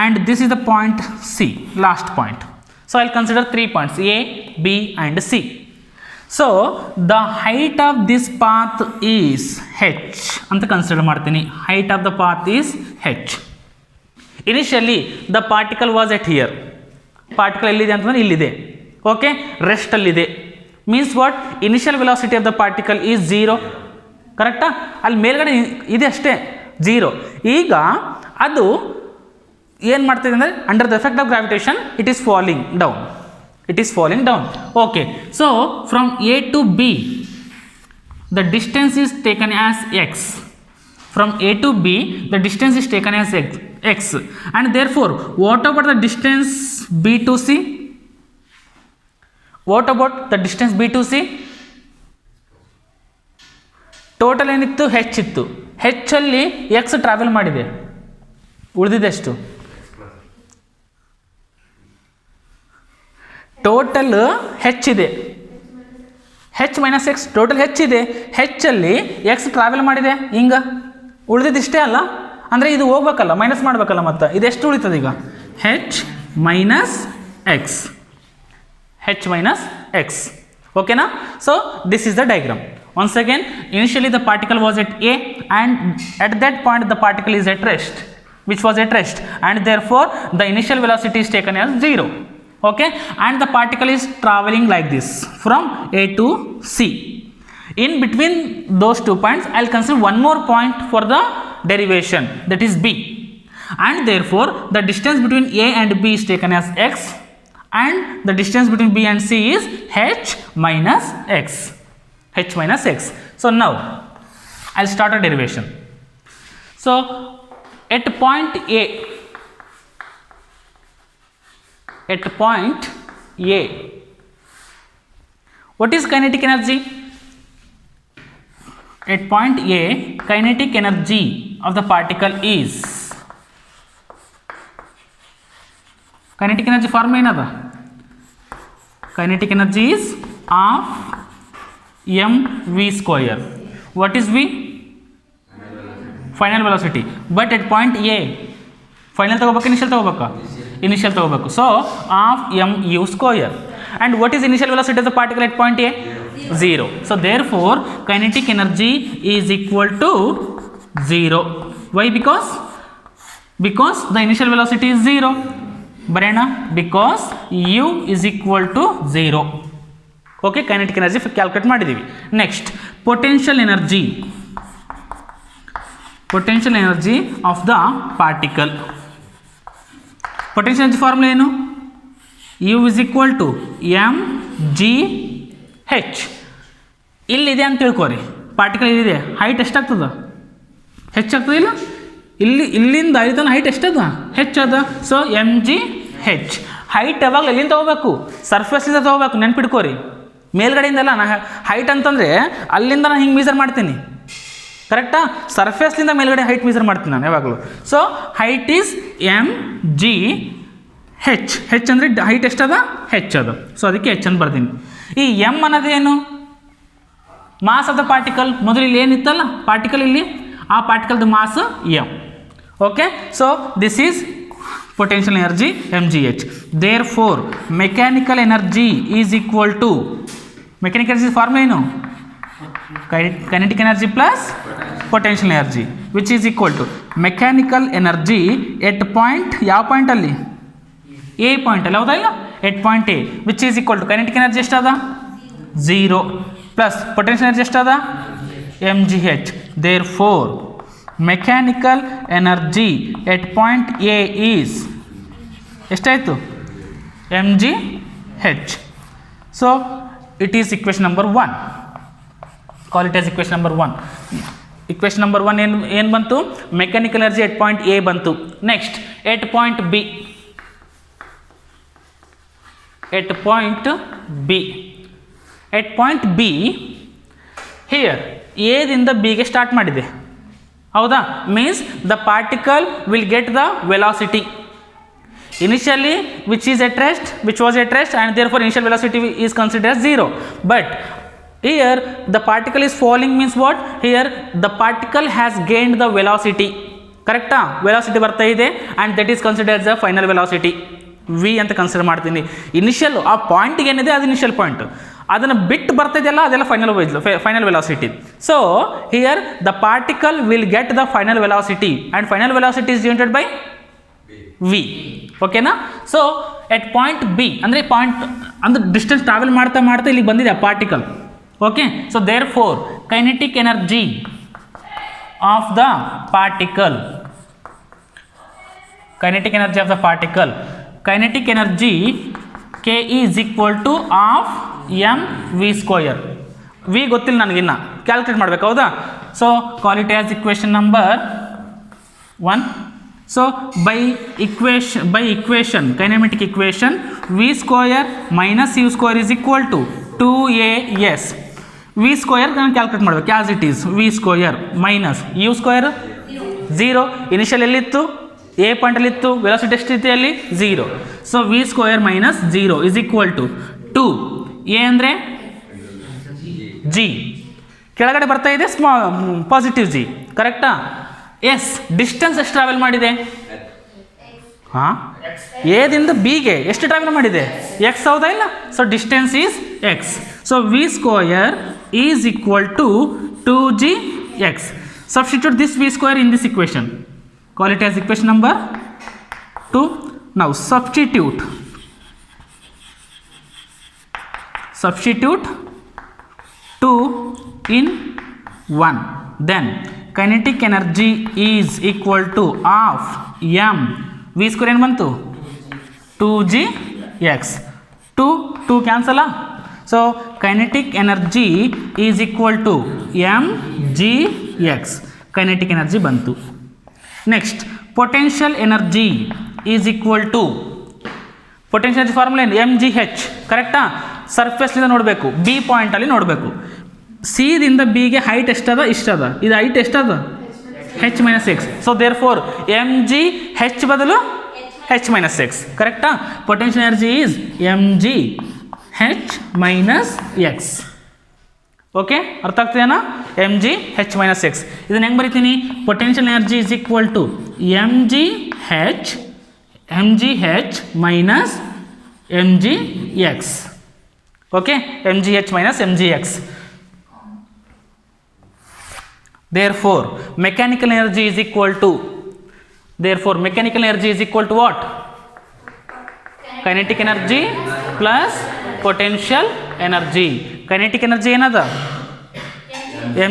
and this is the point C, last point. So I'll consider 3 points A, B and C. So the height of this path is h anta consider martini. Height of the path is h. Initially the particle was at here. Particle ಎಲ್ಲಿದೆ ಅಂತಂದ್ರೆ ಇಲ್ಲಿದೆ. Okay, rest ಅಲ್ಲಿದೆ. Means what? Initial velocity of the particle is 0. ಕರೆಕ್ಟಾ? ಅಲ್ಲಿ ಮೇಲ್ಗಡೆ ಇದೆ ಅಷ್ಟೇ, 0. ಈಗ ಅದು ಏನು ಮಾಡ್ತಿದೆ ಅಂದರೆ under the effect of gravitation it is falling down. It is falling down. Okay, so from A to B the distance is taken as x. From A to B the distance is taken as x, and therefore what about the distance B to C? What about the distance B to C? Total ಏನಿತ್ತು ಹೆಚ್ಚಿತ್ತು, ಹೆಚ್ಚಲ್ಲಿ X travel ಮಾಡಿದೆ, ಉಳಿದಿದೆಷ್ಟು? Total ಹೆಚ್ಚಿದೆ, ಹೆಚ್ minus X total ಹೆಚ್ಚಿದೆ, ಹೆಚ್ಚಲ್ಲಿ X travel ಮಾಡಿದೆ, ಹಿಂಗೆ ಉಳಿದಿದ್ದಿಷ್ಟೇ ಅಲ್ಲ, ಅಂದರೆ ಇದು ಹೋಗ್ಬೇಕಲ್ಲ, ಮೈನಸ್ ಮಾಡಬೇಕಲ್ಲ, ಮತ್ತು ಇದೆಷ್ಟು ಉಳಿತದೆ ಈಗ? H minus X, H minus X. ಓಕೆನಾ? So this is the diagram. Once again, initially the particle was at A, and at that point the particle is at rest, which was at rest, and therefore the initial velocity is taken as 0. Okay, and the particle is traveling like this from A to C. In between those 2 points, I'll consider one more point for the derivation, that is B, and therefore the distance between A and B is taken as x, and the distance between B and C is h minus x. H minus x. So now I'll start a derivation. So at point A, what is kinetic energy? At point A, kinetic energy of the particle is, kinetic energy formula ಏನದ? Kinetic energy is half mv square. What is v? Final velocity. But at point A, final ತಗೋಬೇಕು, initial ತಗೋಬೇಕಾ? Initial ತಗೋಬೇಕು. So half mu square. And what is initial velocity of the particle at point A? 0. So therefore kinetic energy is equal to 0. Why? Because the initial velocity is 0. ಬರೆಯೋಣ, because u is equal to 0. Okay, kinetic energy calculate ಮಾಡಿದ್ದೀವಿ. Next potential energy of the particle. Potential energy formula ಏನು? U is equal to M G H. ಇಲ್ಲಿದೆ ಅಂತ ತಿಳ್ಕೊರಿ, particle ಇಲ್ಲಿದೆ, height ಎಷ್ಟಾಗ್ತದ? ಹೆಚ್ಚಾಗ್ತದೆ ಇಲ್ಲ? ಇಲ್ಲಿಂದ ಇಲ್ಲಿ ತನಕ ಹೈಟ್ ಎಷ್ಟದ? ಹೆಚ್ಚದ. So M G H. Height ಯಾವಾಗ ಎಲ್ಲಿಂದ ತೊಗೋಬೇಕು? ಸರ್ಫೇಸಿಂದ ತೊಗೋಬೇಕು, ನೆನ್ಪಿಡ್ಕೋರಿ. ಮೇಲ್ಗಡೆಯಿಂದಲ್ಲ. ನಾ ಹೈಟ್ ಅಂತಂದರೆ ಅಲ್ಲಿಂದ ನಾನು ಹಿಂಗೆ ಮೆಜರ್ ಮಾಡ್ತೀನಿ, ಕರೆಕ್ಟಾ? ಸರ್ಫೇಸ್ಲಿಂದ ಮೇಲ್ಗಡೆ ಹೈಟ್ ಮೆಜರ್ ಮಾಡ್ತೀನಿ ನಾನು ಯಾವಾಗಲೂ. So height is M G H. H ಅಂದರೆ ಹೈಟ್ ಎಷ್ಟದ? ಹೆಚ್ಚದ. ಸೊ ಅದಕ್ಕೆ ಹೆಚ್ ಅಂತ ಬರ್ತೀನಿ. ಈ ಎಮ್ ಅನ್ನೋದೇನು? Mass of the particle. ಮೊದಲು ಇಲ್ಲಿ ಏನಿತ್ತಲ್ಲ ಪಾರ್ಟಿಕಲ್, ಇಲ್ಲಿ ಆ ಪಾರ್ಟಿಕಲ್ದು mass M. Okay, so this is potential energy mgh. Therefore mechanical energy is equal to, mechanical energy formula ಏನು? kinetic energy plus potential energy, which is equal to mechanical energy at point, ಯಾವ point ಅಲ್ಲಿ? A point ಅಲ್ಲಿ, ಹೌದಾ ಇಲ್ಲ? at point A, which is equal to kinetic energy ಎಷ್ಟದ? 0 plus potential energy ಎಷ್ಟದ? mgh. Therefore mechanical energy at point A is ಎಷ್ಟಾಯಿತು? mgh. So it is equation number 1. Call it as equation number 1. Equation number 1 ಏನು ಬಂತು? Mechanical energy at point A ಬಂತು. Next at point B. At point B here A ದಿಂದ B ಗೆ start ಮಾಡಿದೆ, ಹೌದಾ? Means the particle will get the velocity initially which was at rest, and therefore initial velocity is considered as 0. But here the particle is falling, means what? Here the particle has gained the velocity, correcta? Velocity ಬರ್ತಾ ಇದೆ, and that is considered as the final velocity, v ಅಂತ consider ಮಾಡ್ತೀನಿ. Initial ಆ ಪಾಯಿಂಟ್ಗೆ ಏನಿದೆ ಅದು initial point, ಅದನ್ನು ಬಿಟ್ಟು ಬರ್ತಿದೆಯಲ್ಲ ಅದೆಲ್ಲ final velocity. So here the particle will get the final velocity, and final velocity is denoted by V. ಓಕೆನಾ? ಸೊ ಎಟ್ ಪಾಯಿಂಟ್ ಬಿ ಅಂದರೆ ಪಾಯಿಂಟ್ ಅಂದರೆ ಡಿಸ್ಟೆನ್ಸ್ ಟ್ರಾವೆಲ್ ಮಾಡ್ತಾ ಇಲ್ಲಿಗೆ ಬಂದಿದೆ ಆ ಪಾರ್ಟಿಕಲ್. Okay, so therefore kinetic energy of the particle, kinetic energy of the particle, kinetic energy K is equal to half m v square. v ಗೊತ್ತಿಲ್ಲ ನನಗಿನ್ನ, calculate ಮಾಡಬೇಕು, ಹೌದಾ? So call it as equation number 1. So by equation kinematic equation v square minus u square is equal to 2as. V square ನಾನು calculate ಮಾಡಬೇಕು as it is V square minus U square 0 initial ಎಲ್ಲಿತ್ತು ಎ ಪಾಯಿಂಟಲ್ಲಿತ್ತು velocity ಎಷ್ಟಿತ್ತು ಅಲ್ಲಿ 0 so V square minus 0 is equal to 2 A ಅಂದರೆ G ಕೆಳಗಡೆ ಬರ್ತಾ ಇದೆ ಪಾಸಿಟಿವ್ ಜಿ ಕರೆಕ್ಟಾ ಎಸ್ ಡಿಸ್ಟೆನ್ಸ್ ಎಷ್ಟು ಟ್ರಾವೆಲ್ ಮಾಡಿದೆ ಹಾಂ ಎದಿಂದ ಬಿಗೆ ಎಷ್ಟು ಟ್ರಾವೆಲ್ ಮಾಡಿದೆ ಎಕ್ಸ್ ಹೌದಾ ಇಲ್ಲ so distance is X so V square is equal to 2gx. Substitute this v square in this equation. Call it as equation number 2. Now substitute 2 in 1. Then kinetic energy is equal to half m v square ಏನು ಬಂತು 2gx. 2 cancel. So kinetic energy is equal to mgx. Kinetic energy ಬಂತು. Next potential energy is equal to potential energy formula ಏನು mgh ಕರೆಕ್ಟಾ ಸರ್ಫೇಸ್ಲಿಂದ ನೋಡಬೇಕು B ಪಾಯಿಂಟಲ್ಲಿ ನೋಡಬೇಕು C ದಿಂದ ಬಿಗೆ height ಎಷ್ಟದ ಇಷ್ಟದ ಇದು height ಎಷ್ಟದ h minus x. So therefore mgh ಬದಲು h minus x ಕರೆಕ್ಟಾ potential energy is mgh minus x. Okay ಅರ್ಥ ಆಗ್ತದೇನಾ mgh minus x ಇದನ್ನ ಹೆಂಗೆ ಬರಿತೀನಿ potential energy is equal to mgh minus mgx. Okay, mgh minus mgx. Therefore mechanical energy is equal to what? Kinetic energy plus potential energy. Kinetic energy ಏನದ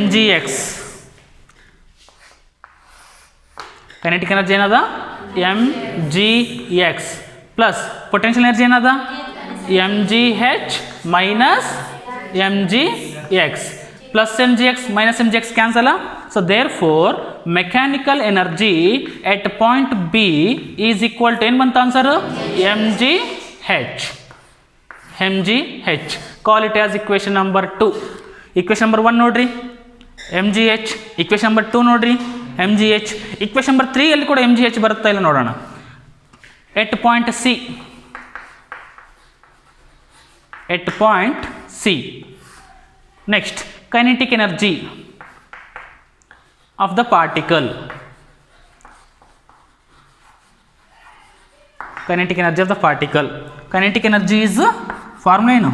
mgx. Kinetic energy ಏನದ mgx plus potential energy ಏನದ mgh minus mgx. Plus mgx minus mgx cancel. So therefore mechanical energy at point B is equal to ಏನು ಬಂತ answer mgh. Call it as equation number 2. Equation number 1 ನೋಡ್ರಿ mgh. Equation number 2 ನೋಡ್ರಿ mgh. Equation number 3 ಅಲ್ಲಿ ಕೂಡ mgh ಬರುತ್ತಾ ಇಲ್ಲ ನೋಡೋಣ. At point C. Next kinetic energy of the particle. Kinetic energy of the particle. Kinetic energy is formula ಏನು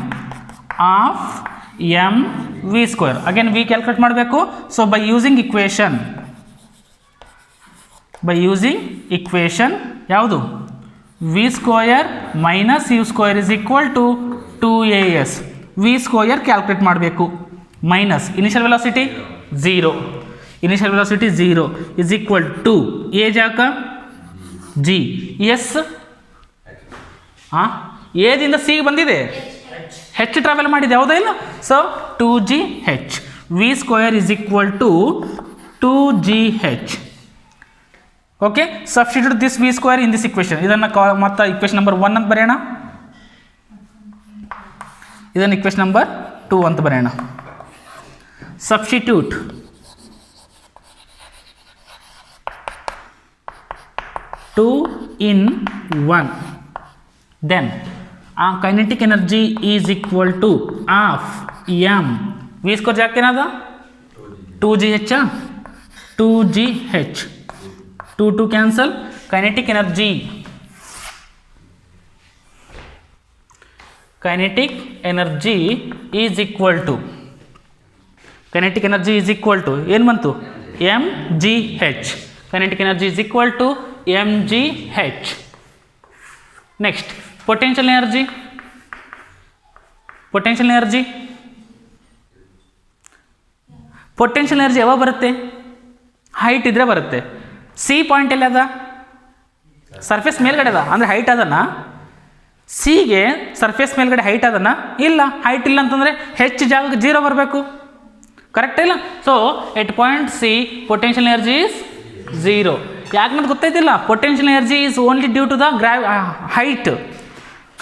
half m v square. Again v calculate ಮಾಡಬೇಕು. So by using equation ಯಾವುದು v square minus u square is equal to 2as. v square calculate ಮಾಡಬೇಕು minus initial velocity 0 is equal to a ಜಾಕ g s a ದಿಂದ c ಬಂದಿದೆ h travel ಮಾಡಿದೆ ಹೌದಾ ಇಲ್ಲ so 2gh. v square is equal to 2gh. Okay substitute this v square in this equation. ಇದನ್ನು ಮತ್ತೆ equation number 1 ಅಂತ ಬರೆಯೋಣ, ಇದನ್ನು equation number 2 ಅಂತ ಬರೆಯೋಣ. Substitute two in 1. Then kinetic energy is equal to half m v square ಜಾಕೇನದ 2gh 2 cancel. Kinetic energy is equal to ಏನು ಬಂತು mgh. kinetic energy is equal to mgh. next potential energy ಯಾವಾಗ ಬರುತ್ತೆ height ಇದ್ರೆ ಬರುತ್ತೆ. C point ಎಲ್ಲ ಅದ surface ಮೇಲ್ಗಡೆ ಅದ ಅಂದರೆ ಹೈಟ್ ಅದನ್ನ ಸಿಗೆ ಸರ್ಫೇಸ್ ಮೇಲ್ಗಡೆ ಹೈಟ್ ಅದನ್ನ ಇಲ್ಲ ಹೈಟ್ ಇಲ್ಲ ಅಂತಂದರೆ ಹೆಚ್ಚು ಜಾಗಕ್ಕೆ 0 ಬರಬೇಕು ಕರೆಕ್ಟ್ ಇಲ್ಲ. So at point C potential energy is 0. ಯಾಕೆ ನಮ್ಗೆ ಗೊತ್ತೈತಿಲ್ಲ potential energy is only due to the height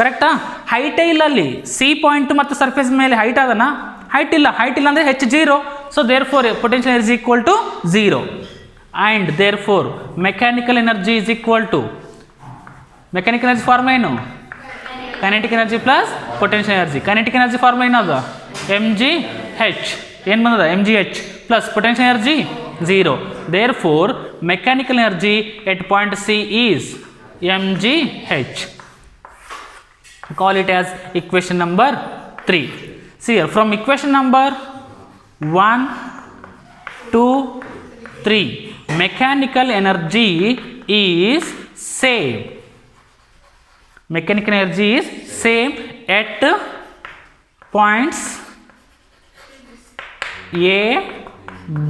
ಕರೆಕ್ಟಾ. ಹೈಟೇ ಇಲ್ಲ ಅಲ್ಲಿ ಸಿ ಪಾಯಿಂಟ್ ಮತ್ತು ಸರ್ಫೇಸ್ ಮೇಲೆ ಹೈಟ್ ಅದನ್ನ ಹೈಟ್ ಇಲ್ಲ ಅಂದರೆ H 0. So therefore potential energy equal to 0 and therefore mechanical energy is equal to mechanical energy form ಏನು kinetic energy plus potential energy. Kinetic energy form ಏನದು mgh ಏನು ಬಂದದ mgh plus potential energy 0. Therefore mechanical energy at point C is mgh. Call it as equation number 3. See here, from equation number 1, 2, 3, mechanical energy is same. Mechanical energy is same at points A,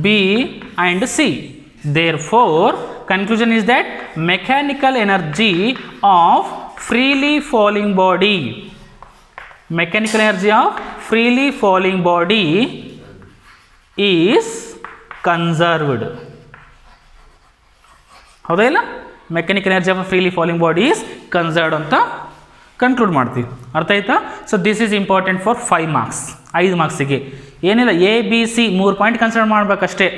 B and C. Therefore, conclusion is that mechanical energy of freely falling body, mechanical energy of freely falling body is conserved. ಹೌದಾ ಇಲ್ಲ mechanical energy of freely falling body is conserved ಅಂತ conclude ಮಾಡ್ತೀವಿ. ಅರ್ಥ ಆಯ್ತಾ? So this is important for 5 marks, 5 ಮಾರ್ಕ್ಸಿಗೆ ಏನಿಲ್ಲ A B C 3 point consider ಮಾಡಬೇಕಷ್ಟೇ.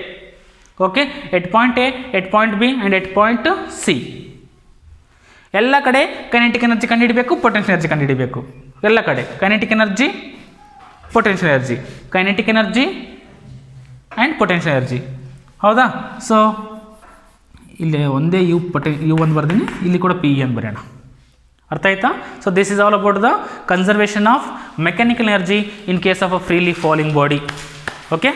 Okay, at point A, at point B and at point C. ಎಲ್ಲ ಕಡೆ kinetic energy ಕಂಡುಹಿಡಬೇಕು, ಪೊಟೆನ್ಷಿಯಲ್ ಎನರ್ಜಿ ಕಂಡುಹಿಡಬೇಕು. ಎಲ್ಲ ಕಡೆ kinetic energy, potential energy, kinetic energy and potential energy. ಹೌದಾ? ಸೊ ಇಲ್ಲಿ ಒಂದೇ ಯು ಒಂದು ಬರ್ತೀನಿ, ಇಲ್ಲಿ ಕೂಡ P ಅಂತ ಬರೆಯೋಣ. ಅರ್ಥ ಆಯ್ತಾ? So this is all about the conservation of mechanical energy in case of a freely falling body. Okay.